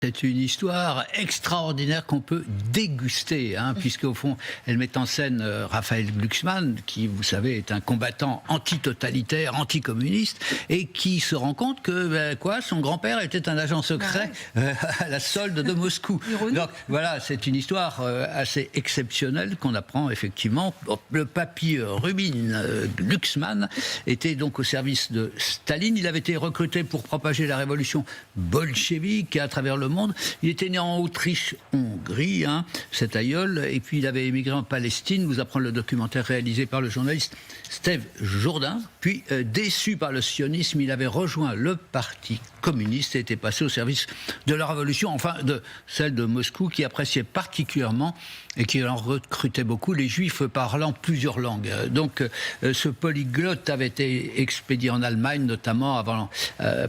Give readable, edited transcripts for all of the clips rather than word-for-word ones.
C'est une histoire extraordinaire qu'on peut déguster, puisque au fond, elle met en scène Raphaël Glucksmann, qui, vous savez, est un combattant anti-totalitaire, anticommuniste, et qui se rend compte que son grand-père était un agent secret à la solde de Moscou. Donc voilà, c'est une histoire assez exceptionnelle qu'on apprend effectivement. Le papy Rubin Glucksmann était donc au service de Staline. Il avait été recruté pour propager la révolution bolchevique à travers le monde. Il était né en Autriche-Hongrie, cet aïeul, et puis il avait émigré en Palestine. Vous apprend le documentaire réalisé par le journaliste Steve Jourdain. Puis, déçu par le sionisme, il avait rejoint le parti communiste et était passé au service de la révolution, enfin de celle de Moscou, qui appréciait particulièrement et qui en recrutait beaucoup les juifs parlant plusieurs langues. Donc ce polyglotte avait été expédié en Allemagne, notamment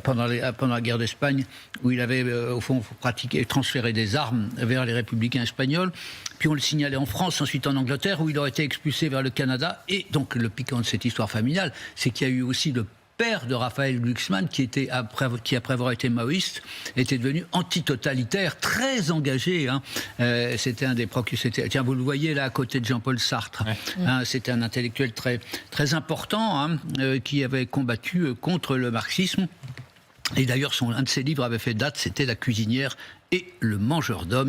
pendant la guerre d'Espagne, où il avait au fond transféré des armes vers les républicains espagnols. Puis on le signalait en France, ensuite en Angleterre, où il aurait été expulsé vers le Canada. Et donc le piquant de cette histoire familiale, c'est qu'il y a eu aussi le père de Raphaël Glucksmann, qui après avoir été maoïste, était devenu antitotalitaire, très engagé. C'était un des tiens, vous le voyez là à côté de Jean-Paul Sartre. Ouais. C'était un intellectuel très, très important qui avait combattu contre le marxisme. Et d'ailleurs, un de ses livres avait fait date, c'était La cuisinière et le mangeur d'hommes.